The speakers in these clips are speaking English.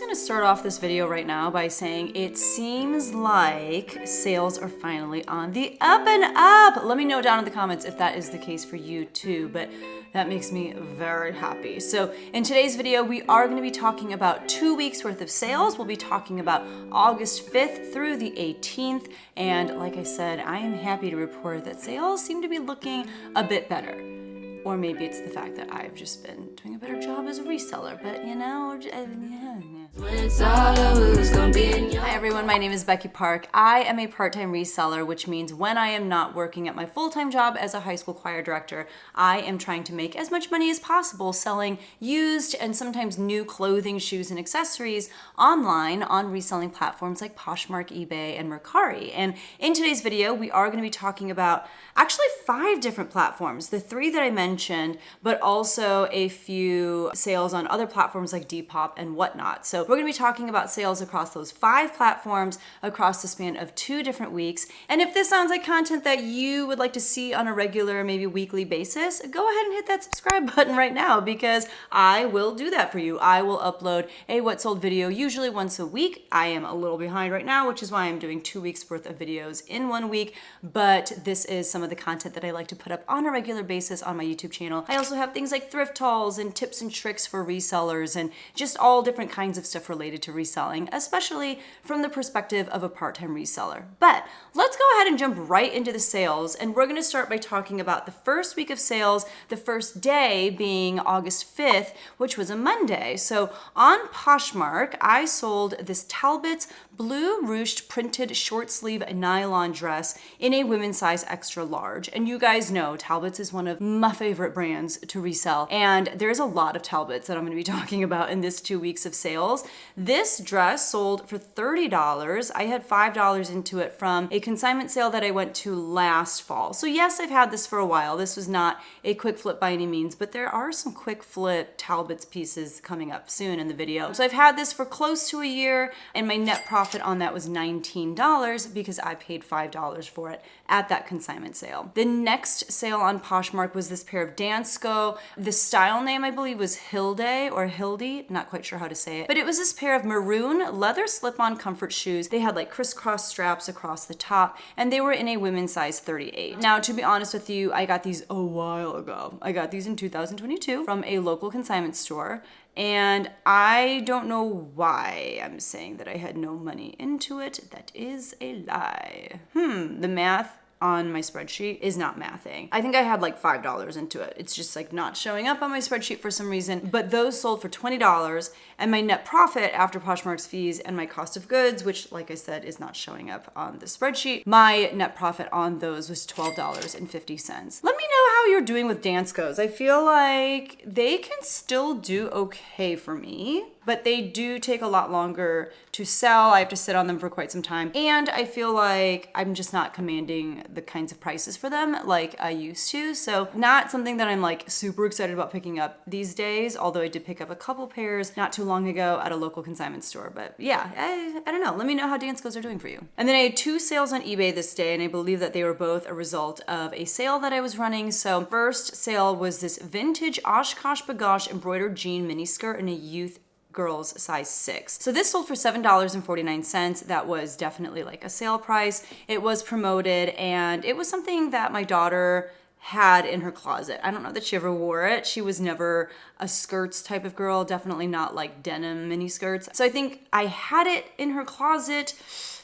gonna start off this video right now by saying it seems like sales are finally on the up and up. Let me know down in the comments if that is the case for you too, but that makes me very happy. So in today's video, we are going to be talking about 2 weeks worth of sales. We'll be talking about August 5th through the 18th. And like I said, I am happy to report that sales seem to be looking a bit better. Or maybe it's the fact that I've just been doing a better job as a reseller, but you know, Hi everyone, my name is Becky Park. I am a part-time reseller, which means when I am not working at my full-time job as a high school choir director, I am trying to make as much money as possible selling used and sometimes new clothing, shoes, and accessories online on reselling platforms like Poshmark, eBay, and Mercari. And in today's video, we are going to be talking about actually 5 different platforms, the 3 that I mentioned, but also a few sales on other platforms like Depop and whatnot. So we're going to be talking about sales across those 5 platforms across the span of 2 different weeks. And if this sounds like content that you would like to see on a regular, maybe weekly basis, go ahead and hit that subscribe button right now because I will do that for you. I will upload a What Sold video usually once a week. I am a little behind right now, which is why I'm doing 2 weeks worth of videos in 1 week, but this is some of the content that I like to put up on a regular basis on my YouTube channel. I also have things like thrift hauls and tips and tricks for resellers and just all different kinds of stuff related to reselling, especially from the perspective of a part-time reseller. But let's go ahead and jump right into the sales, and we're going to start by talking about the first week of sales, the first day being August 5th, which was a Monday. So on Poshmark, I sold this Talbot's blue ruched printed short sleeve nylon dress in a women's size extra large. And you guys know Talbot's is one of my favorite brands to resell. And there's a lot of Talbot's that I'm going to be talking about in this 2 weeks of sales. This dress sold for $30. I had $5 into it from a consignment sale that I went to last fall. So yes, I've had this for a while. This was not a quick flip by any means, but there are some quick flip Talbot's pieces coming up soon in the video. So I've had this for close to a year, and my net profit on that was $19 because I paid $5 for it at that consignment sale. The next sale on Poshmark was this pair of Dansko. The style name I believe was Hilde or Hildy, not quite sure how to say it, but it was this pair of maroon leather slip-on comfort shoes. They had like crisscross straps across the top, and they were in a women's size 38. Now, to be honest with you, I got these a while ago. I got these in 2022 from a local consignment store. And I don't know why I'm saying that I had no money into it. That is a lie. The math on my spreadsheet is not mathing. I think I had like $5 into it. It's just like not showing up on my spreadsheet for some reason, but those sold for $20, and my net profit after Poshmark's fees and my cost of goods, which like I said is not showing up on the spreadsheet, my net profit on those was $12.50. Let me know how you're doing with Danskos. I feel like they can still do okay for me, but they do take a lot longer to sell. I have to sit on them for quite some time. And I feel like I'm just not commanding the kinds of prices for them like I used to. So not something that I'm like super excited about picking up these days, although I did pick up a couple pairs not too long ago at a local consignment store. But yeah, I don't know. Let me know how Danskos are doing for you. And then I had 2 sales on eBay this day, and I believe that they were both a result of a sale that I was running. So first sale was this vintage Oshkosh Bagosh embroidered jean miniskirt in a youth girls size 6. So this sold for $7.49. That was definitely like a sale price. It was promoted, and it was something that my daughter had in her closet. I don't know that she ever wore it. She was never a skirts type of girl, definitely not like denim mini skirts. So I think I had it in her closet.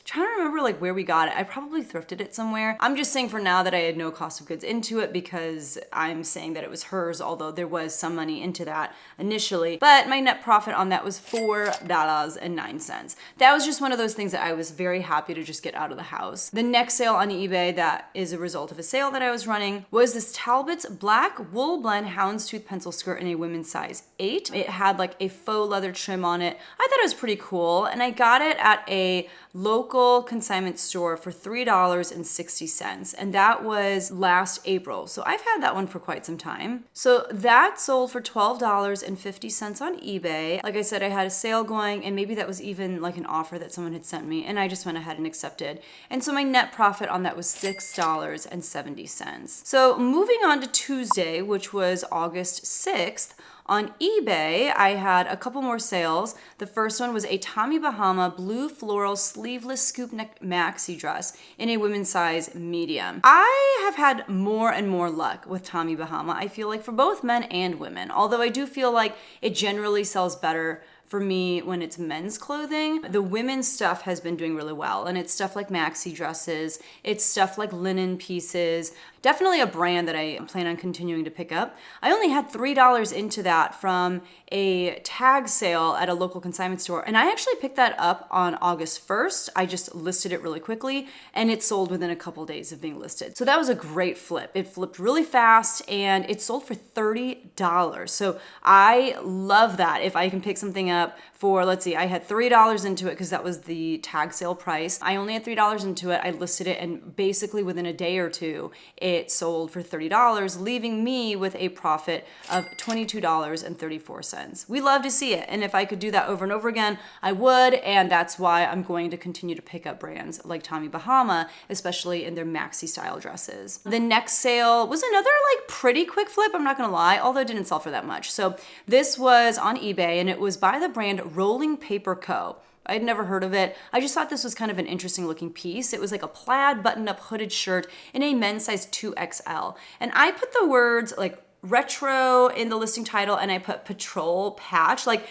Trying to remember like where we got it. I probably thrifted it somewhere. I'm just saying for now that I had no cost of goods into it because I'm saying that it was hers, although there was some money into that initially. But my net profit on that was $4.09. That was just one of those things that I was very happy to just get out of the house. The next sale on eBay that is a result of a sale that I was running was this Talbot's black wool blend houndstooth pencil skirt in a women's size 8. It had like a faux leather trim on it. I thought it was pretty cool, and I got it at a local consignment store for $3.60, and that was last April. So I've had that one for quite some time. So that sold for $12.50 on eBay. Like I said, I had a sale going, and maybe that was even like an offer that someone had sent me, and I just went ahead and accepted. And so my net profit on that was $6.70. So moving on to Tuesday, which was August 6th, On eBay, I had a couple more sales. The first one was a Tommy Bahama blue floral sleeveless scoop neck maxi dress in a women's size medium. I have had more and more luck with Tommy Bahama, I feel like, for both men and women, although I do feel like it generally sells better for me when it's men's clothing. The women's stuff has been doing really well, and it's stuff like maxi dresses, it's stuff like linen pieces. Definitely a brand that I plan on continuing to pick up. I only had $3 into that from a tag sale at a local consignment store, and I actually picked that up on August 1st. I just listed it really quickly, and it sold within a couple days of being listed. So that was a great flip. It flipped really fast, and it sold for $30. So I love that. If I can pick something up for, let's see, I had $3 into it because that was the tag sale price. I only had $3 into it. I listed it, and basically within a day or two, it sold for $30, leaving me with a profit of $22.34. We love to see it, and if I could do that over and over again, I would, and that's why I'm going to continue to pick up brands like Tommy Bahama, especially in their maxi style dresses. The next sale was another like pretty quick flip, I'm not gonna lie, although it didn't sell for that much. So this was on eBay, and it was by the brand Rolling Paper Co. I'd never heard of it. I just thought this was kind of an interesting looking piece. It was like a plaid button-up hooded shirt in a men's size 2XL. And I put the words like retro in the listing title, and I put patrol patch. Like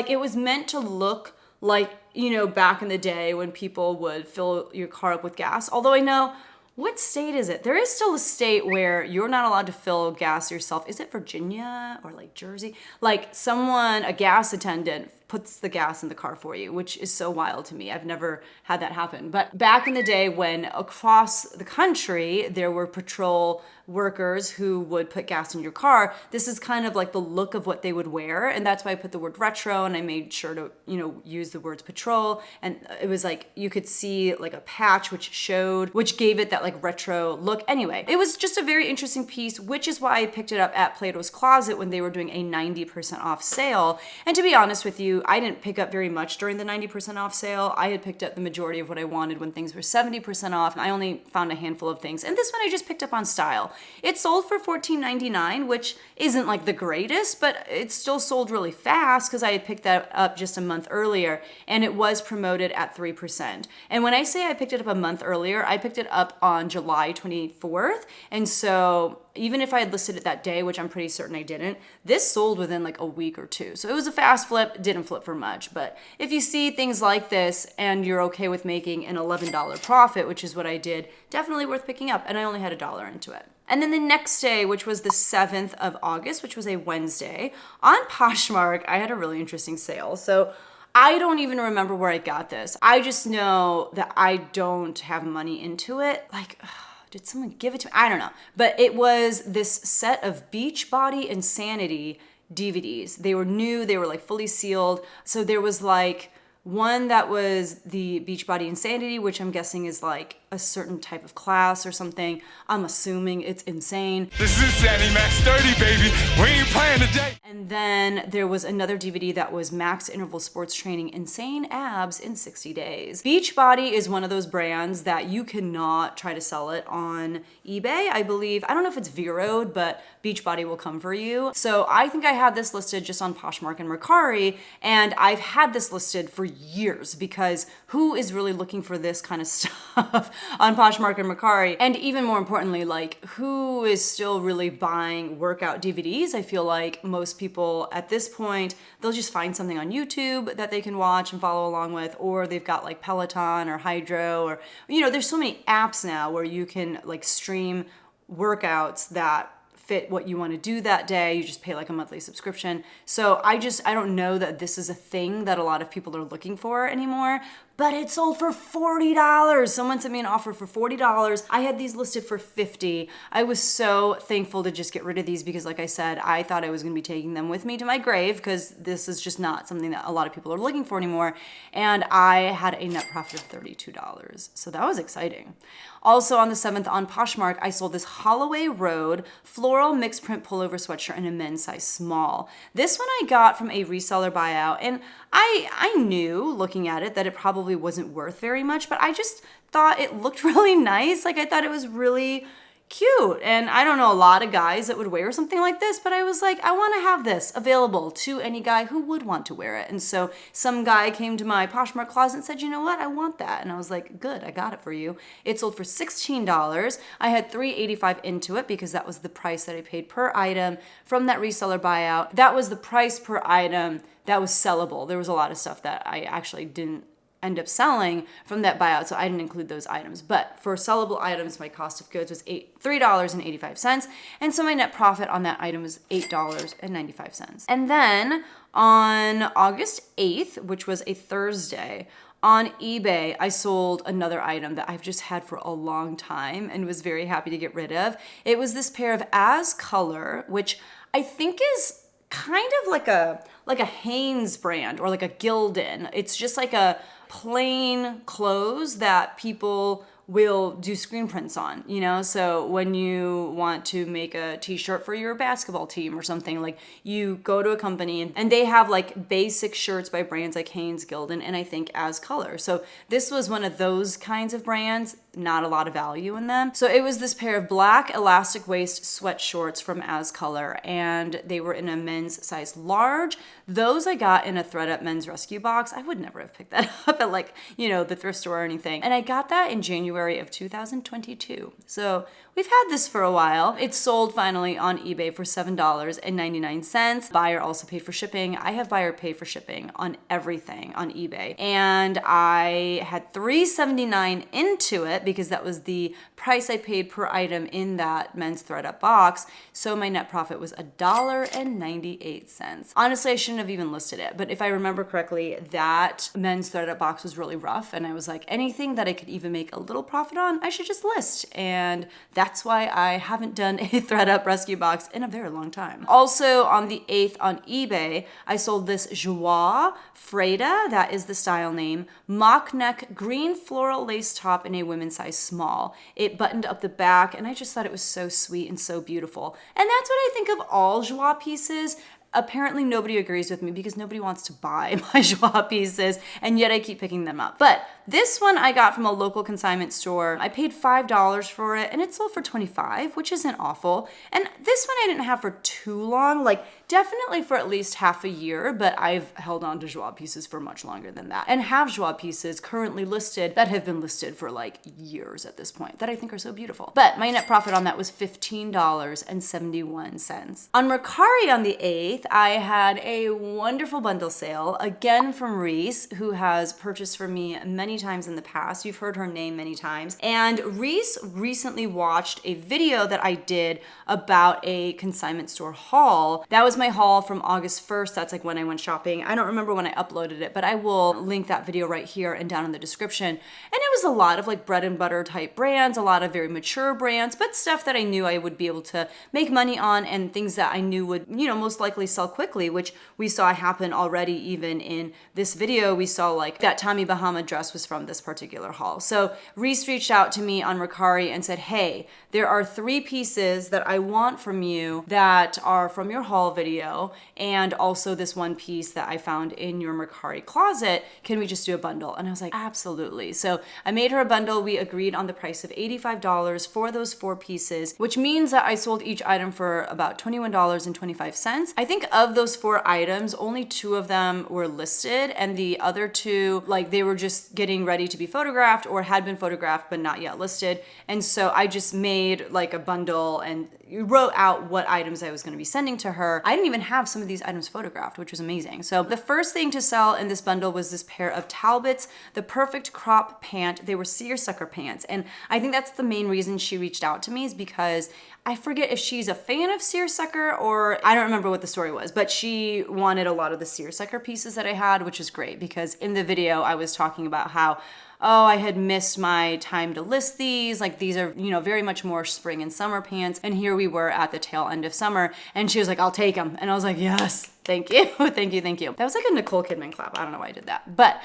it was meant to look like, you know, back in the day when people would fill your car up with gas. Although I know, what state is it? There is still a state where you're not allowed to fill gas yourself. Is it Virginia or like Jersey? Like someone, a gas attendant, puts the gas in the car for you, which is so wild to me. I've never had that happen. But back in the day when across the country there were patrol workers who would put gas in your car, this is kind of like the look of what they would wear. And that's why I put the word retro, and I made sure to, you know, use the words patrol. And it was like, you could see like a patch which gave it that like retro look. Anyway, it was just a very interesting piece, which is why I picked it up at Plato's Closet when they were doing a 90% off sale. And to be honest with you, I didn't pick up very much during the 90% off sale. I had picked up the majority of what I wanted when things were 70% off. I only found a handful of things. And this one I just picked up on style. It sold for $14.99, which isn't like the greatest, but it still sold really fast because I had picked that up just a month earlier, and it was promoted at 3%. And when I say I picked it up a month earlier, I picked it up on July 24th. And so even if I had listed it that day, which I'm pretty certain I didn't, this sold within like a week or two. So it was a fast flip, didn't flip for much. But if you see things like this and you're okay with making an $11 profit, which is what I did, definitely worth picking up. And I only had $1 into it. And then the next day, which was the 7th of August, which was a Wednesday, on Poshmark, I had a really interesting sale. So I don't even remember where I got this. I just know that I don't have money into it. Like, did someone give it to me? I don't know. But it was this set of Beachbody Insanity DVDs. They were new, they were like fully sealed. So there was like one that was the Beachbody Insanity, which I'm guessing is like a certain type of class or something. I'm assuming it's insane. This is Sandy Max 30, baby. We ain't playing today. And then there was another DVD that was Max Interval Sports Training Insane Abs in 60 Days. Beachbody is one of those brands that you cannot try to sell it on eBay, I believe. I don't know if it's Veroed, but Beachbody will come for you. So I think I had this listed just on Poshmark and Mercari, and I've had this listed for years because who is really looking for this kind of stuff on Poshmark and Mercari? And even more importantly, like who is still really buying workout DVDs? I feel like most people at this point, they'll just find something on YouTube that they can watch and follow along with, or they've got like Peloton or Hydro, or, you know, there's so many apps now where you can like stream workouts that fit what you want to do that day. You just pay like a monthly subscription. So I don't know that this is a thing that a lot of people are looking for anymore, but it sold for $40. Someone sent me an offer for $40. I had these listed for $50. I was so thankful to just get rid of these because, like I said, I thought I was going to be taking them with me to my grave because this is just not something that a lot of people are looking for anymore. And I had a net profit of $32. So that was exciting. Also on the 7th on Poshmark, I sold this Holloway Road floral mixed print pullover sweatshirt in a men's size small. This one I got from a reseller buyout, and I knew looking at it that it probably wasn't worth very much, but I just thought it looked really nice. Like I thought it was really cute. And I don't know a lot of guys that would wear something like this, but I was like, I want to have this available to any guy who would want to wear it. And so some guy came to my Poshmark closet and said, you know what, I want that. And I was like, good, I got it for you. It sold for $16. I had $3.85 into it because that was the price that I paid per item from that reseller buyout. That was the price per item that was sellable. There was a lot of stuff that I actually didn't end up selling from that buyout, so I didn't include those items. But for sellable items, my cost of goods was $3.85, and so my net profit on that item was $8.95. And then on August 8th, which was a Thursday, on eBay, I sold another item that I've just had for a long time and was very happy to get rid of. It was this pair of As Color, which I think is kind of like a Hanes brand or like a Gildan. It's just like a plain clothes that people will do screen prints on, you know? So when you want to make a t-shirt for your basketball team or something, like you go to a company and they have like basic shirts by brands like Hanes, Gildan, and I think As Color. So this was one of those kinds of brands, not a lot of value in them. So it was this pair of black elastic waist sweat shorts from As Color, and they were in a men's size large. Those I got in a ThredUp men's rescue box. I would never have picked that up at like, you know, the thrift store or anything. And I got that in January of 2022. So we've had this for a while. It sold finally on eBay for $7.99. Buyer also paid for shipping. I have buyer pay for shipping on everything on eBay. And I had $3.79 into it because that was the price I paid per item in that men's ThredUp box. So my net profit was $1.98. Honestly, I shouldn't have even listed it, but if I remember correctly, that men's ThredUp box was really rough, and I was like, anything that I could even make a little profit on, I should just list. And that's why I haven't done a ThredUp rescue box in a very long time. Also on the 8th on eBay, I sold this Joie Freda, that is the style name, mock neck green floral lace top in a women's size small. It buttoned up the back, and I just thought it was so sweet and so beautiful. And that's what I think of all Joie pieces. Apparently nobody agrees with me because nobody wants to buy my Joie pieces, and yet I keep picking them up. But this one I got from a local consignment store. I paid $5 for it, and it sold for $25, which isn't awful. And this one I didn't have for too long, like definitely for at least half a year, but I've held on to Joie pieces for much longer than that, and have Joie pieces currently listed that have been listed for like years at this point that I think are so beautiful. But my net profit on that was $15.71. On Mercari on the 8th, I had a wonderful bundle sale, again from Reese, who has purchased for me many times in the past. You've heard her name many times. And Reese recently watched a video that I did about a consignment store haul. That was my haul from August 1st. That's like when I went shopping. I don't remember when I uploaded it, but I will link that video right here and down in the description. And it was a lot of like bread and butter type brands, a lot of very mature brands, but stuff that I knew I would be able to make money on, and things that I knew would, you know, most likely sell quickly, which we saw happen already. Even in this video, we saw like that Tommy Bahama dress was from this particular haul. So Reese reached out to me on Mercari and said, hey, there are 3 pieces that I want from you that are from your haul video, and also this one piece that I found in your Mercari closet. Can we just do a bundle? And I was like, absolutely. So I made her a bundle. We agreed on the price of $85 for those 4 pieces, which means that I sold each item for about $21.25. I think of those 4 items, only 2 of them were listed, and the other 2, like, they were just getting ready to be photographed or had been photographed but not yet listed. And so I just made like a bundle and wrote out what items I was going to be sending to her. I didn't even have some of these items photographed, which was amazing. So the first thing to sell in this bundle was this pair of Talbot's The Perfect Crop Pant. They were seersucker pants, and I think that's the main reason she reached out to me, is because I forget if she's a fan of seersucker, or I don't remember what the story was, but she wanted a lot of the seersucker pieces that I had, which is great because in the video I was talking about how, oh, I had missed my time to list these. Like, these are, you know, very much more spring and summer pants. And here we were at the tail end of summer, and she was like, I'll take them. And I was like, yes. Thank you. Thank you. Thank you. That was like a Nicole Kidman clap. I don't know why I did that. But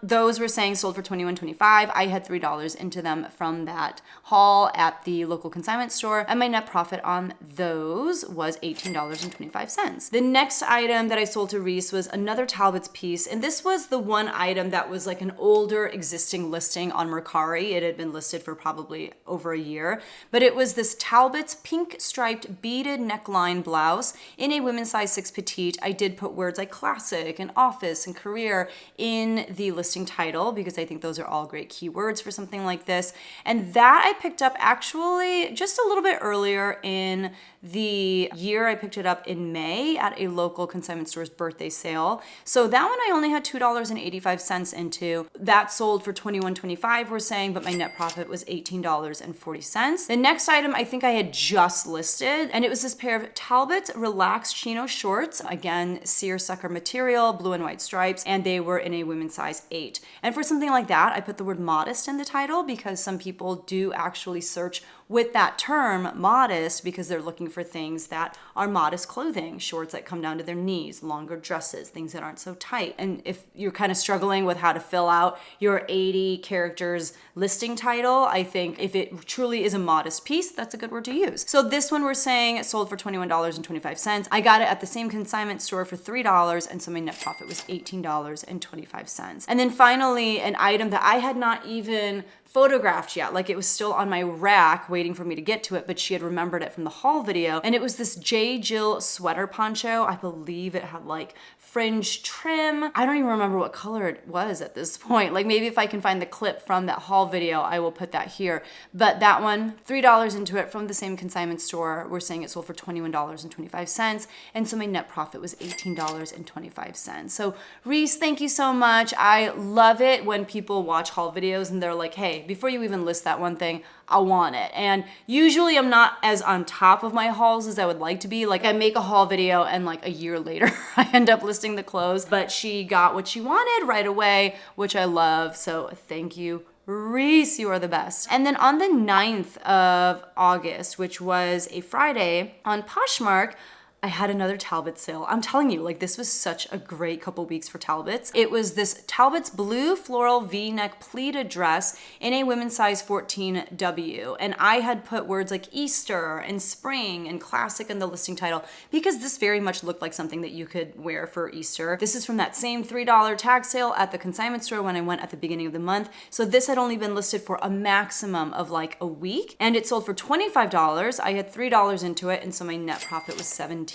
those were saying sold for $21.25. I had $3 into them from that haul at the local consignment store, and my net profit on those was $18.25. The next item that I sold to Reese was another Talbot's piece, and this was the one item that was like an older existing listing on Mercari. It had been listed for probably over a year, but it was this Talbot's pink striped beaded neckline blouse in a women's size 6 petite. I did put words like classic and office and career in the listing title because I think those are all great keywords for something like this. And that I picked up actually just a little bit earlier in the year. I picked it up in May at a local consignment store's birthday sale. So that one I only had $2.85 into. That sold for $21.25, we're saying, but my net profit was $18.40. The next item I think I had just listed, and it was this pair of Talbot's relaxed chino shorts. Again, seersucker material, blue and white stripes, and they were in a women's size 8. And for something like that, I put the word modest in the title because some people do actually search with that term modest because they're looking for things that are modest clothing, shorts that come down to their knees, longer dresses, things that aren't so tight. And if you're kind of struggling with how to fill out your 80 characters listing title, I think if it truly is a modest piece, that's a good word to use. So this one we're saying it sold for $21.25. I got it at the same consignment store for $3, and so my net profit was $18.25. And then finally, an item that I had not even photographed yet, like it was still on my rack waiting for me to get to it, but she had remembered it from the haul video, and it was this J. Jill sweater poncho. I believe it had like fringe trim. I don't even remember what color it was at this point. Like maybe if I can find the clip from that haul video, I will put that here. But that one, $3 into it from the same consignment store. We're saying it sold for $21.25. And so my net profit was $18.25. So Reese, thank you so much. I love it when people watch haul videos and they're like, hey, before you even list that one thing, I want it. And usually I'm not as on top of my hauls as I would like to be. Like I make a haul video and like a year later I end up listing the clothes, but she got what she wanted right away, which I love. So thank you, Reese, you are the best. And then on the 9th of August, which was a Friday, on Poshmark, I had another Talbot sale. I'm telling you, like this was such a great couple weeks for Talbots. It was this Talbot's blue floral V-neck pleated dress in a women's size 14W. And I had put words like Easter and spring and classic in the listing title because this very much looked like something that you could wear for Easter. This is from that same $3 tag sale at the consignment store when I went at the beginning of the month. So this had only been listed for a maximum of like a week, and it sold for $25. I had $3 into it, and so my net profit was $17.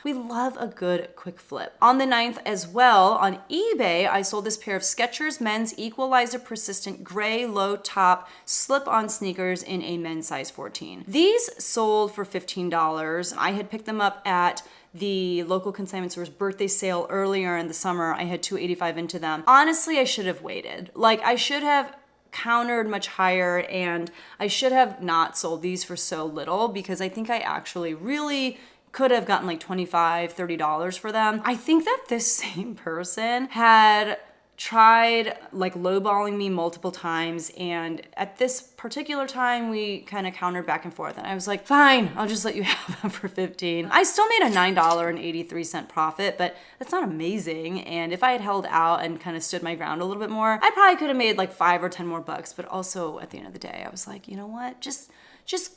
We love a good quick flip. On the 9th as well, on eBay, I sold this pair of Skechers men's Equalizer persistent gray low top slip-on sneakers in a men's size 14. These sold for $15. I had picked them up at the local consignment store's birthday sale earlier in the summer. I had $2.85 into them. Honestly, I should have waited. Like I should have countered much higher, and I should have not sold these for so little because I think I actually really could have gotten like $25, $30 for them. I think that this same person had tried like lowballing me multiple times, and at this particular time we kind of countered back and forth, and I was like, fine, I'll just let you have them for $15. I still made a $9.83 profit, but that's not amazing. And if I had held out and kind of stood my ground a little bit more, I probably could have made like 5 or 10 more bucks. But also at the end of the day, I was like, you know what, just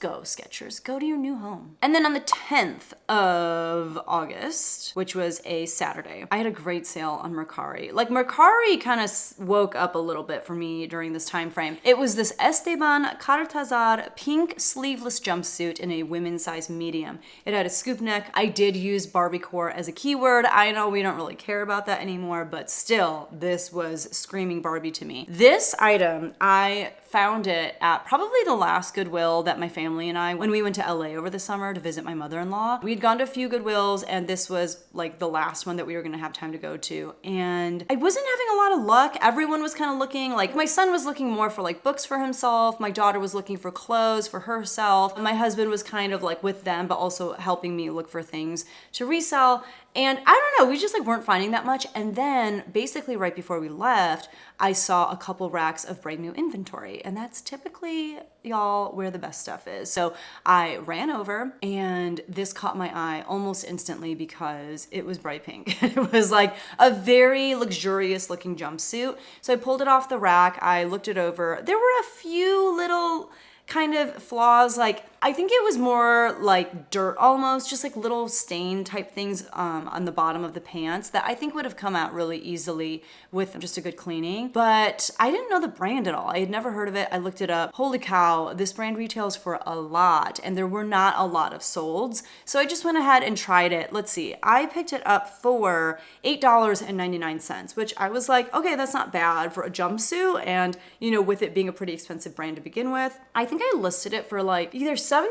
go, Skechers. Go to your new home. And then on the 10th of August, which was a Saturday, I had a great sale on Mercari. Like Mercari kind of woke up a little bit for me during this time frame. It was this Esteban Cartazar pink sleeveless jumpsuit in a women's size medium. It had a scoop neck. I did use Barbiecore as a keyword. I know we don't really care about that anymore, but still, this was screaming Barbie to me. This item, I found it at probably the last Goodwill that my family and I, when we went to LA over the summer to visit my mother-in-law. We'd gone to a few Goodwills, and this was like the last one that we were gonna have time to go to. And I wasn't having a lot of luck. Everyone was kind of looking, like my son was looking more for like books for himself. My daughter was looking for clothes for herself. My husband was kind of like with them, but also helping me look for things to resell. And I don't know, we just like weren't finding that much. And then basically right before we left, I saw a couple racks of brand new inventory. And that's typically, y'all, where the best stuff is. So I ran over, and this caught my eye almost instantly because it was bright pink. It was like a very luxurious looking jumpsuit. So I pulled it off the rack. I looked it over. There were a few little kind of flaws, like I think it was more like dirt almost, just like little stain type things on the bottom of the pants that I think would have come out really easily with just a good cleaning. But I didn't know the brand at all. I had never heard of it. I looked it up. Holy cow, this brand retails for a lot and there were not a lot of solds. So I just went ahead and tried it. Let's see, I picked it up for $8.99, which I was like, okay, that's not bad for a jumpsuit. And, you know, with it being a pretty expensive brand to begin with, I think I listed it for like either $75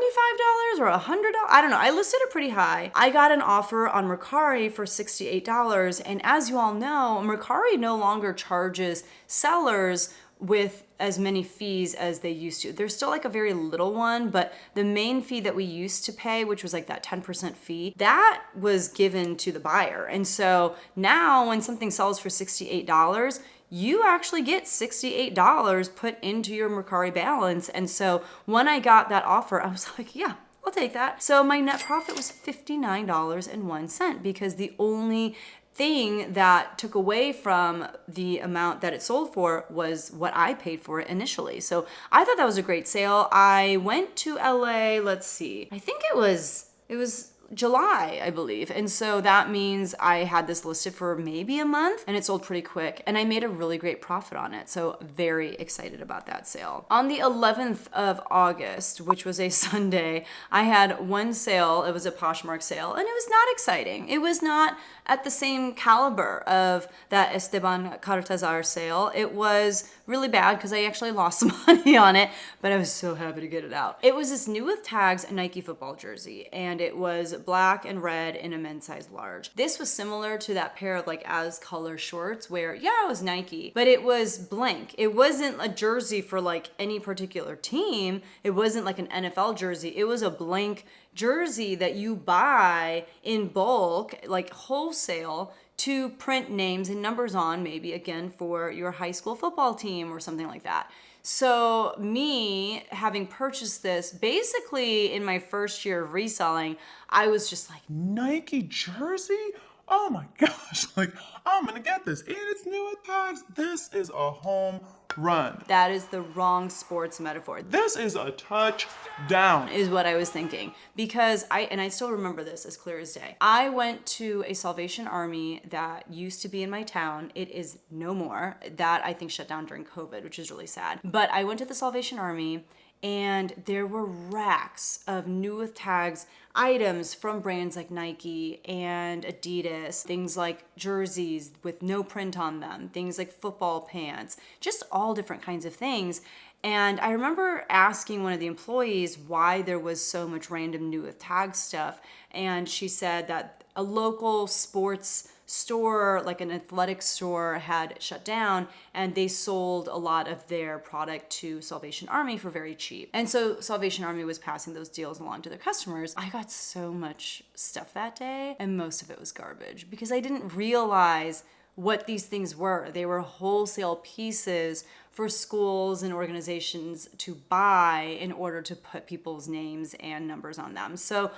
or $100. I don't know. I listed it pretty high. I got an offer on Mercari for $68. And as you all know, Mercari no longer charges sellers with as many fees as they used to. There's still like a very little one, but the main fee that we used to pay, which was like that 10% fee, that was given to the buyer. And so now when something sells for $68, you actually get $68 put into your Mercari balance. And so when I got that offer, I was like, yeah, I'll take that. So my net profit was $59.01 because the only thing that took away from the amount that it sold for was what I paid for it initially. So I thought that was a great sale. I went to LA, let's see, I think it was July, I believe. And so that means I had this listed for maybe a month and it sold pretty quick and I made a really great profit on it. So very excited about that sale. On the 11th of August, which was a Sunday, I had one sale. It was a Poshmark sale and it was not exciting. It was not at the same caliber of that Esteban Cartazar sale. It was really bad because I actually lost some money on it, but I was so happy to get it out. It was this new with tags Nike football jersey and it was black and red in a men's size large. This was similar to that pair of like as color shorts where, yeah, it was Nike, but it was blank. It wasn't a jersey for like any particular team. It wasn't like an NFL jersey. It was a blank jersey that you buy in bulk, like wholesale, to print names and numbers on, maybe again for your high school football team or something like that. So me having purchased this basically in my first year of reselling, I was just like, Nike jersey? Oh my gosh, like I'm gonna get this. And it's new at tags. This is a home run. that is the wrong sports metaphor. This is a touchdown. Is what I was thinking. Because I still remember this as clear as day. I went to a Salvation Army that used to be in my town. It is no more. That I think shut down during COVID, which is really sad. But I went to the Salvation Army and there were racks of new with tags items from brands like Nike and Adidas, things like jerseys with no print on them, things like football pants, just all different kinds of things. And I remember asking one of the employees why there was so much random new with tag stuff. And she said that a local sports store, like an athletic store, had shut down and they sold a lot of their product to Salvation Army for very cheap. And so Salvation Army was passing those deals along to their customers. I got so much stuff that day and most of it was garbage because I didn't realize what these things were. They were wholesale pieces for schools and organizations to buy in order to put people's names and numbers on them. So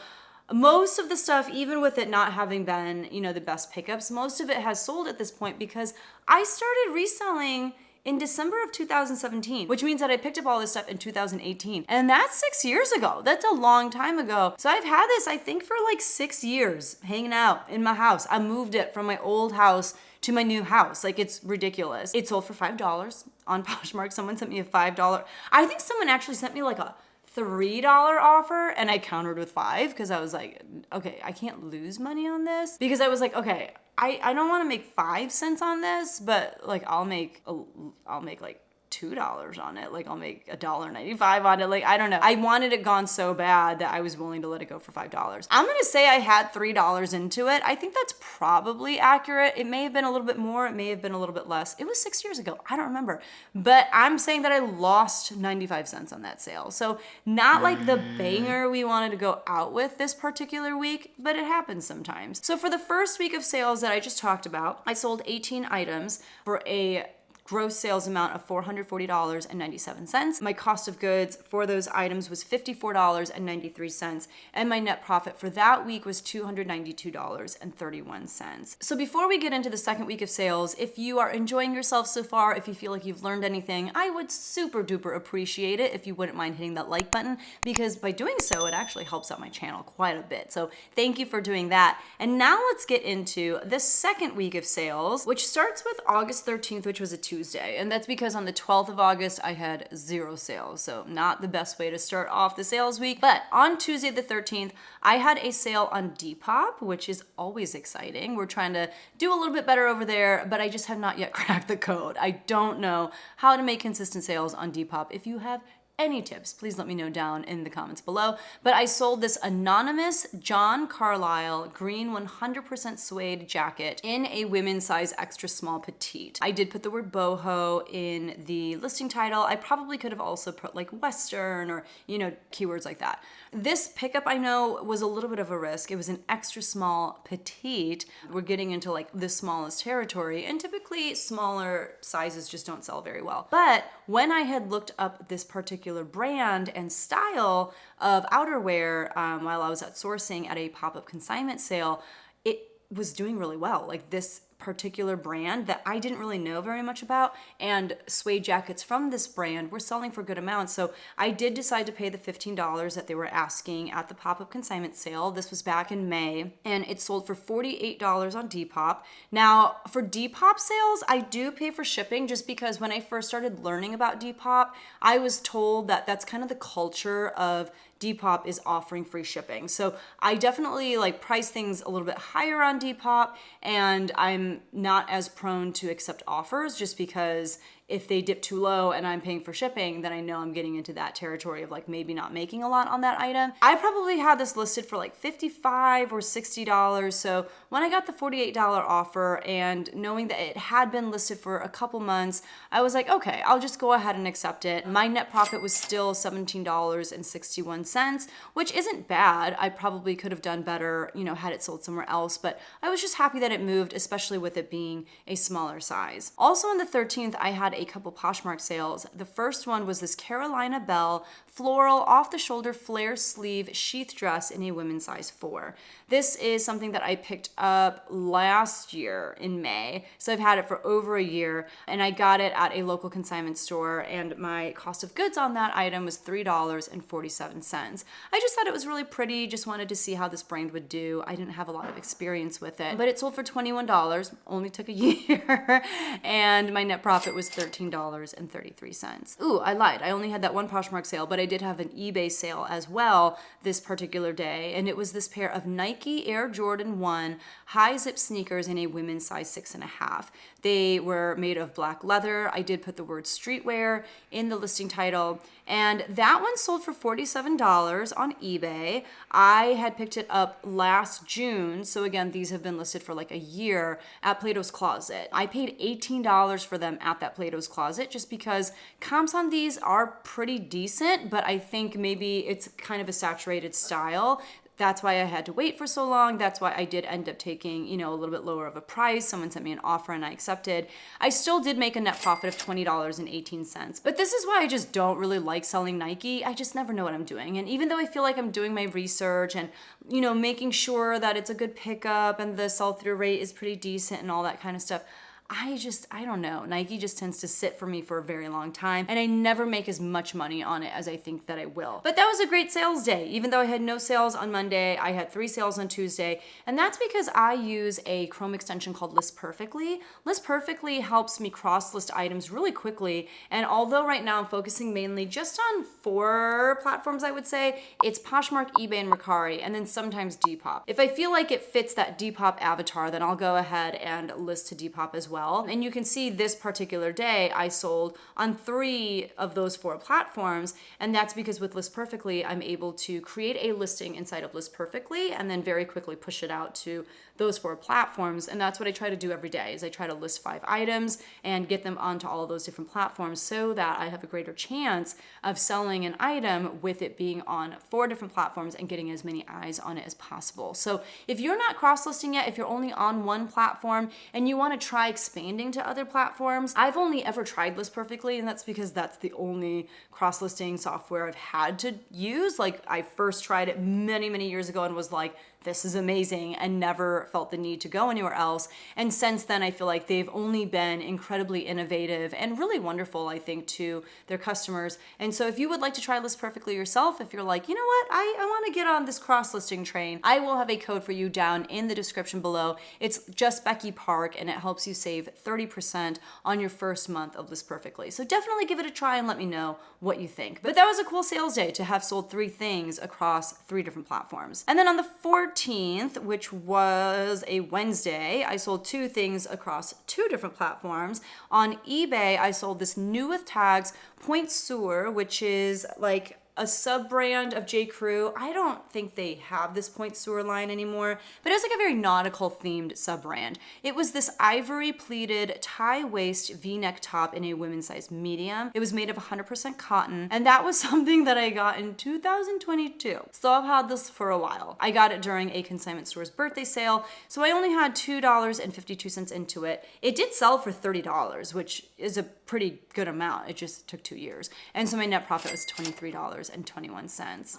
most of the stuff, even with it not having been, the best pickups, most of it has sold at this point because I started reselling in December of 2017, which means that I picked up all this stuff in 2018. And that's 6 years ago. That's a long time ago. So I've had this, I think, for like 6 years hanging out in my house. I moved it from my old house to my new house. Like, it's ridiculous. It sold for $5 on Poshmark. Someone sent me a $5. I think someone actually sent me like a $3 offer and I countered with $5 because I was like, okay, I can't lose money on this because I was like, okay, I don't want to make 5 cents on this, but like I'll make like $2 on it. Like I'll make $1.95 on it. Like, I don't know. I wanted it gone so bad that I was willing to let it go for $5. I'm going to say I had $3 into it. I think that's probably accurate. It may have been a little bit more. It may have been a little bit less. It was 6 years ago. I don't remember. But I'm saying that I lost 95 cents on that sale. So not like the banger we wanted to go out with this particular week, but it happens sometimes. So for the first week of sales that I just talked about, I sold 18 items for a gross sales amount of $440.97. My cost of goods for those items was $54.93, and my net profit for that week was $292.31. So before we get into the second week of sales, if you are enjoying yourself so far, if you feel like you've learned anything, I would super duper appreciate it if you wouldn't mind hitting that like button, because by doing so, it actually helps out my channel quite a bit. So thank you for doing that. And now let's get into the second week of sales, which starts with August 13th, which was a Tuesday. And that's because on the 12th of August, I had 0 sales. So not the best way to start off the sales week. But on Tuesday the 13th, I had a sale on Depop, which is always exciting. We're trying to do a little bit better over there, but I just have not yet cracked the code. I don't know how to make consistent sales on Depop. If you have any tips, please let me know down in the comments below. But I sold this anonymous John Carlisle green 100% suede jacket in a women's size extra small petite. I did put the word boho in the listing title. I probably could have also put like Western or, keywords like that. This pickup, I know, was a little bit of a risk. It was an extra small petite. We're getting into like the smallest territory, and typically smaller sizes just don't sell very well. But when I had looked up this particular brand and style of outerwear while I was at sourcing at a pop-up consignment sale, it was doing really well. Like this particular brand that I didn't really know very much about, and suede jackets from this brand were selling for good amounts. So I did decide to pay the $15 that they were asking at the pop-up consignment sale. This was back in May, and it sold for $48 on Depop. Now, for Depop sales, I do pay for shipping just because when I first started learning about Depop, I was told that that's kind of the culture of Depop is offering free shipping. So I definitely price things a little bit higher on Depop, and I'm not as prone to accept offers just because if they dip too low and I'm paying for shipping, then I know I'm getting into that territory of maybe not making a lot on that item. I probably had this listed for $55 or $60. So when I got the $48 offer and knowing that it had been listed for a couple months, I was like, okay, I'll just go ahead and accept it. My net profit was still $17.61, which isn't bad. I probably could have done better, had it sold somewhere else, but I was just happy that it moved, especially with it being a smaller size. Also on the 13th, I had a couple Poshmark sales. The first one was this Carolina Belle floral off-the-shoulder flare sleeve sheath dress in a women's size 4. This is something that I picked up last year in May, so I've had it for over a year, and I got it at a local consignment store, and my cost of goods on that item was $3.47. I just thought it was really pretty, just wanted to see how this brand would do. I didn't have a lot of experience with it, but it sold for $21, only took a year, and my net profit was $13.33. Ooh, I lied. I only had that one Poshmark sale, but I did have an eBay sale as well this particular day, and it was this pair of Nike Air Jordan 1 high zip sneakers in a women's size 6.5. They were made of black leather. I did put the word streetwear in the listing title, and that one sold for $47 on eBay. I had picked it up last June, so again, these have been listed for a year at Plato's Closet. I paid $18 for them at that Plato's Closet just because comps on these are pretty decent, but I think maybe it's kind of a saturated style. That's why I had to wait for so long. That's why I did end up taking, a little bit lower of a price. Someone sent me an offer and I accepted. I still did make a net profit of $20.18. But this is why I just don't really like selling Nike. I just never know what I'm doing. And even though I feel like I'm doing my research and, making sure that it's a good pickup and the sell-through rate is pretty decent and all that kind of stuff, I don't know. Nike just tends to sit for me for a very long time, and I never make as much money on it as I think that I will. But that was a great sales day. Even though I had no sales on Monday, I had 3 sales on Tuesday, and that's because I use a Chrome extension called List Perfectly. List Perfectly helps me cross-list items really quickly, and although right now I'm focusing mainly just on 4 platforms, I would say, it's Poshmark, eBay, and Mercari, and then sometimes Depop. If I feel like it fits that Depop avatar, then I'll go ahead and list to Depop as well. And you can see this particular day, I sold on 3 of those 4 platforms. And that's because with List Perfectly, I'm able to create a listing inside of List Perfectly and then very quickly push it out to those 4 platforms. And that's what I try to do every day is I try to list 5 items and get them onto all of those different platforms so that I have a greater chance of selling an item with it being on 4 different platforms and getting as many eyes on it as possible. So if you're not cross-listing yet, if you're only on one platform and you want to try experimenting expanding to other platforms. I've only ever tried List Perfectly, and that's because that's the only cross-listing software I've had to use. Like, I first tried it many years ago and was like, this is amazing, and never felt the need to go anywhere else. And since then, I feel like they've only been incredibly innovative and really wonderful, I think, to their customers. And so if you would like to try List Perfectly yourself, if you're like, you know what, I want to get on this cross-listing train, I will have a code for you down in the description below. It's just BECKYPARK, and it helps you save 30% on your first month of List Perfectly. So definitely give it a try and let me know what you think. But that was a cool sales day to have sold 3 things across 3 different platforms. And then on the 14th, which was a Wednesday, I sold 2 things across 2 different platforms. On eBay, I sold this new with tags Point Sewer, which is like a sub-brand of J. Crew. I don't think they have this Point Sewer line anymore, but it was like a very nautical themed sub-brand. It was this ivory pleated tie waist V-neck top in a women's size medium. It was made of 100% cotton, and that was something that I got in 2022. So I've had this for a while. I got it during a consignment store's birthday sale, so I only had $2.52 into it. It did sell for $30, which is a pretty good amount. It just took 2 years. And so my net profit was $23.21.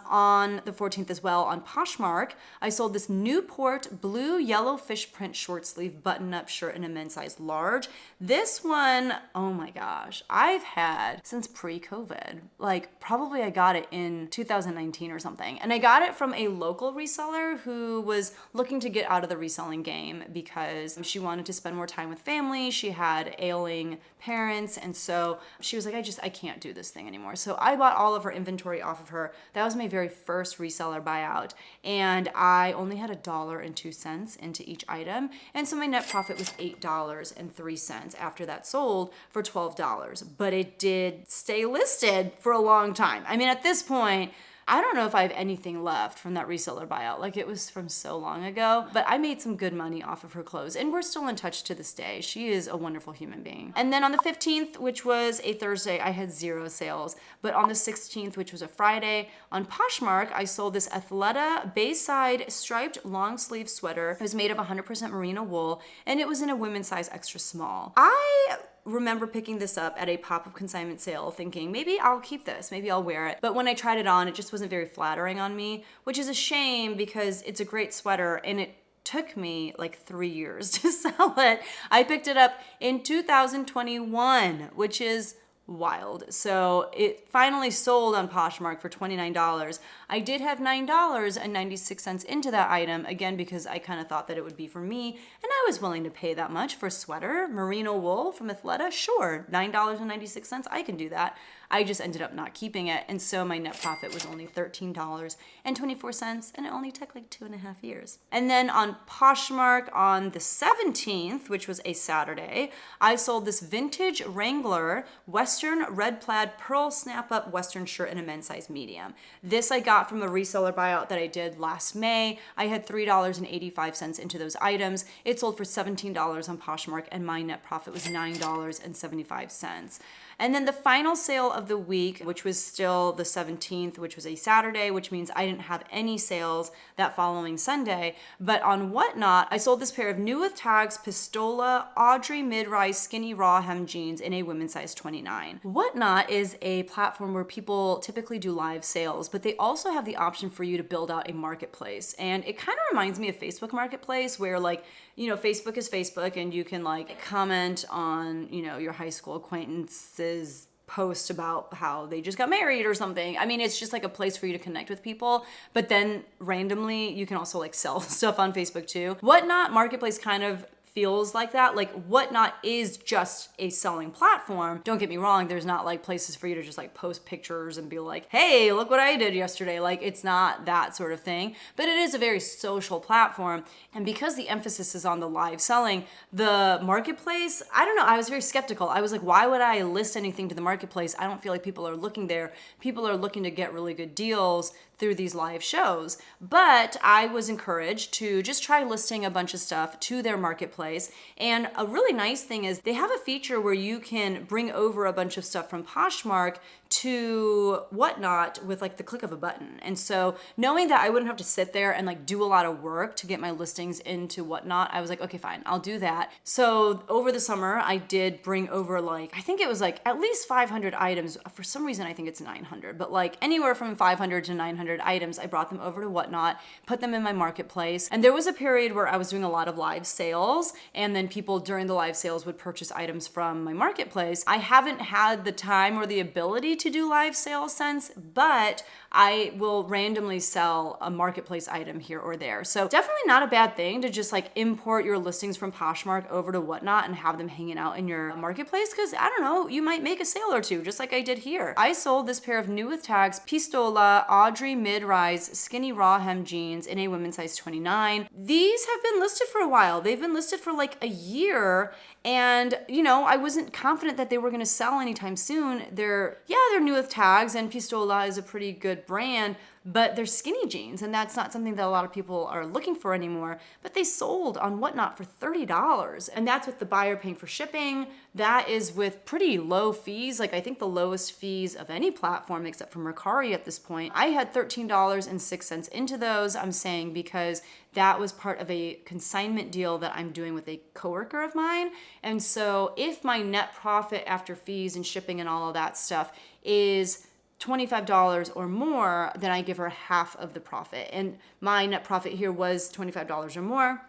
On the 14th as well, on Poshmark, I sold this Newport blue yellow fish print short sleeve button-up shirt in a men's size large. This one, oh my gosh, I've had since pre-COVID. Like, probably I got it in 2019 or something. And I got it from a local reseller who was looking to get out of the reselling game because she wanted to spend more time with family. She had ailing parents, and so she was like, I can't do this thing anymore. So I bought all of her inventory off of her. That was my very first reseller buyout, and I only had $1.02 into each item, and so my net profit was $8.03 after that sold for $12. But it did stay listed for a long time. I mean, at this point, I don't know if I have anything left from that reseller buyout. Like, it was from so long ago, but I made some good money off of her clothes, and we're still in touch to this day. She is a wonderful human being. And then on the 15th, which was a Thursday, I had 0 sales. But on the 16th, which was a Friday, on Poshmark, I sold this Athleta Bayside striped long sleeve sweater. It was made of 100% merino wool, and it was in a women's size extra small. I remember picking this up at a pop-up consignment sale thinking, maybe I'll keep this, maybe I'll wear it. But when I tried it on, it just wasn't very flattering on me, which is a shame because it's a great sweater and it took me like 3 years to sell it. I picked it up in 2021, which is wild. So it finally sold on Poshmark for $29. I did have $9.96 into that item, again, because I kind of thought that it would be for me, and I was willing to pay that much for a sweater, merino wool from Athleta. Sure, $9.96, I can do that. I just ended up not keeping it, and so my net profit was only $13.24, and it only took like 2.5 years. And then on Poshmark on the 17th, which was a Saturday, I sold this vintage Wrangler Western red plaid pearl snap-up Western shirt in a men's size medium. This I got from a reseller buyout that I did last May. I had $3.85 into those items. It sold for $17 on Poshmark, and my net profit was $9.75. And then the final sale of the week, which was still the 17th, which was a Saturday, which means I didn't have any sales that following Sunday. But on Whatnot, I sold this pair of new with tags Pistola Audrey mid-rise skinny raw hem jeans in a women's size 29. Whatnot is a platform where people typically do live sales, but they also have the option for you to build out a marketplace. And it kind of reminds me of Facebook Marketplace, where, like, you know, Facebook is Facebook, and you can like comment on, you know, your high school acquaintances post about how they just got married or something. I mean, it's just like a place for you to connect with people, but then randomly you can also like sell stuff on Facebook too. Whatnot Marketplace kind of feels like that. Like, Whatnot is just a selling platform. Don't get me wrong, there's not like places for you to just like post pictures and be like, hey, look what I did yesterday. Like, it's not that sort of thing, but it is a very social platform. And because the emphasis is on the live selling, the marketplace, I don't know, I was very skeptical. I was like, why would I list anything to the marketplace? I don't feel like people are looking there. People are looking to get really good deals through these live shows. But I was encouraged to just try listing a bunch of stuff to their marketplace. And a really nice thing is they have a feature where you can bring over a bunch of stuff from Poshmark to Whatnot with like the click of a button. And so knowing that I wouldn't have to sit there and like do a lot of work to get my listings into Whatnot, I was like, okay, fine, I'll do that. So over the summer, I did bring over like, I think it was like at least 500 items. For some reason, I think it's 900, but like anywhere from 500 to 900 items, I brought them over to Whatnot, put them in my marketplace. And there was a period where I was doing a lot of live sales, and then people during the live sales would purchase items from my marketplace. I haven't had the time or the ability to do live sales since, but I will randomly sell a marketplace item here or there. So definitely not a bad thing to just like import your listings from Poshmark over to Whatnot and have them hanging out in your marketplace, because I don't know, you might make a sale or two, just like I did here. I sold this pair of new with tags Pistola Audrey mid-rise skinny raw hem jeans in a women's size 29. These have been listed for a while. They've been listed for like a year, and you know, I wasn't confident that they were gonna sell anytime soon. They're new with tags, and Pistola is a pretty good brand, but they're skinny jeans, and that's not something that a lot of people are looking for anymore. But they sold on Whatnot for $30, and that's with the buyer paying for shipping. That is with pretty low fees. Like I think the lowest fees of any platform except for Mercari at this point. I had $13.06 into those. I'm saying because that was part of a consignment deal that I'm doing with a coworker of mine. And so if my net profit after fees and shipping and all of that stuff is $25 or more, then I give her half of the profit. And my net profit here was $25 or more.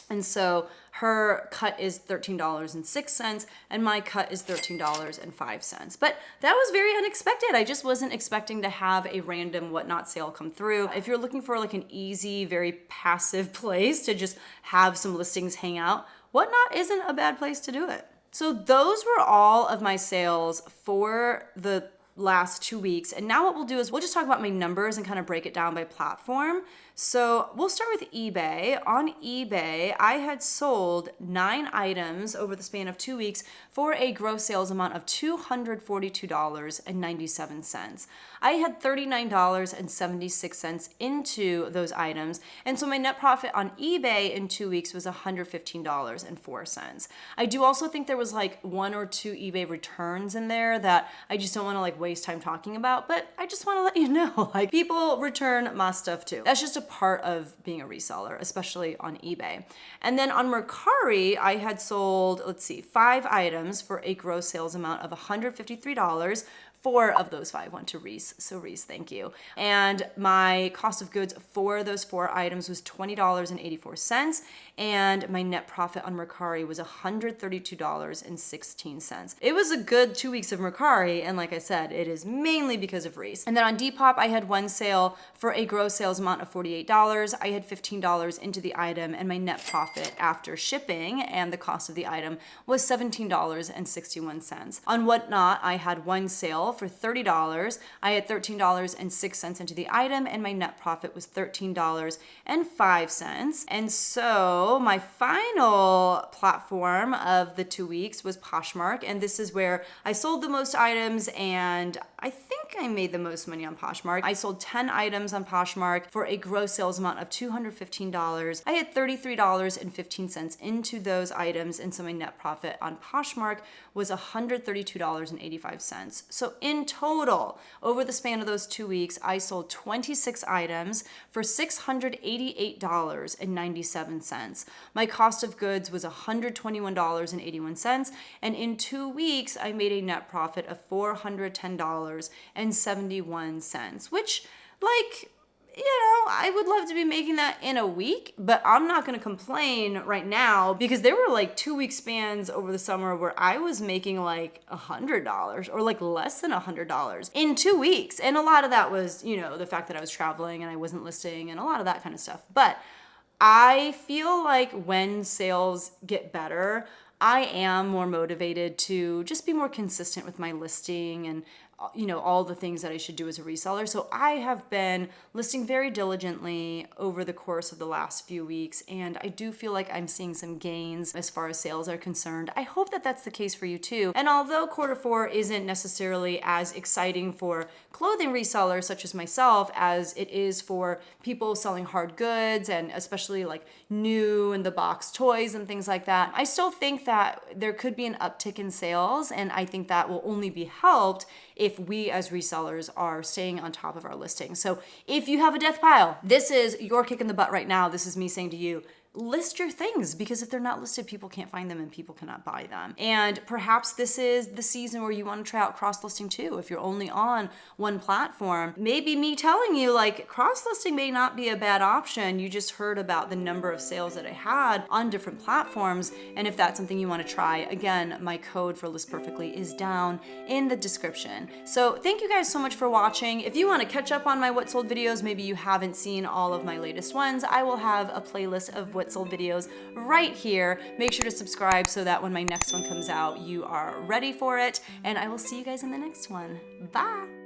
And so her cut is $13.06 and my cut is $13.05. But that was very unexpected. I just wasn't expecting to have a random Whatnot sale come through. If you're looking for like an easy, very passive place to just have some listings hang out, Whatnot isn't a bad place to do it. So those were all of my sales for the last 2 weeks. And now what we'll do is we'll just talk about my numbers and kind of break it down by platform. So we'll start with eBay. On eBay, I had sold 9 items over the span of 2 weeks for a gross sales amount of $242.97. I had $39.76 into those items. And so my net profit on eBay in 2 weeks was $115.04. I do also think there was like 1 or 2 eBay returns in there that I just don't want to like waste time talking about, but I just want to let you know, like people return my stuff too. That's just a part of being a reseller, especially on eBay. And then on Mercari, I had sold, 5 items for a gross sales amount of $153. 4 of those 5 went to Reese. So Reese, thank you. And my cost of goods for those 4 items was $20.84. And my net profit on Mercari was $132.16. It was a good 2 weeks of Mercari. And like I said, it is mainly because of Reese. And then on Depop, I had 1 sale for a gross sales amount of $48. I had $15 into the item, and my net profit after shipping and the cost of the item was $17.61. On Whatnot, I had 1 sale for $30. I had $13.06 into the item, and my net profit was $13.05. And so my final platform of the 2 weeks was Poshmark, and this is where I sold the most items, and I think I made the most money on Poshmark. I sold 10 items on Poshmark for a gross sales amount of $215. I had $33.15 into those items, and so my net profit on Poshmark was $132.85. So in total, over the span of those 2 weeks, I sold 26 items for $688.97. My cost of goods was $121.81, and in 2 weeks, I made a net profit of $410.71, which, like, you know, I would love to be making that in a week, but I'm not going to complain right now because there were like 2 week spans over the summer where I was making like $100 or like less than $100 in 2 weeks. And a lot of that was, you know, the fact that I was traveling and I wasn't listing and a lot of that kind of stuff. But I feel like when sales get better, I am more motivated to just be more consistent with my listing and all the things that I should do as a reseller. So I have been listing very diligently over the course of the last few weeks, and I do feel like I'm seeing some gains as far as sales are concerned. I hope that that's the case for you too. And although quarter four isn't necessarily as exciting for clothing resellers such as myself as it is for people selling hard goods and especially like new in the box toys and things like that, I still think that there could be an uptick in sales, and I think that will only be helped if we as resellers are staying on top of our listings. So if you have a death pile, this is your kick in the butt right now. This is me saying to you, list your things, because if they're not listed, people can't find them and people cannot buy them. And perhaps this is the season where you want to try out cross-listing too. If you're only on one platform, maybe me telling you like cross-listing may not be a bad option. You just heard about the number of sales that I had on different platforms. And if that's something you want to try, again, my code for List Perfectly is down in the description. So thank you guys so much for watching. If you want to catch up on my What Sold videos, maybe you haven't seen all of my latest ones, I will have a playlist of What Sold videos right here. Make sure to subscribe so that when my next one comes out, you are ready for it. And I will see you guys in the next one. Bye.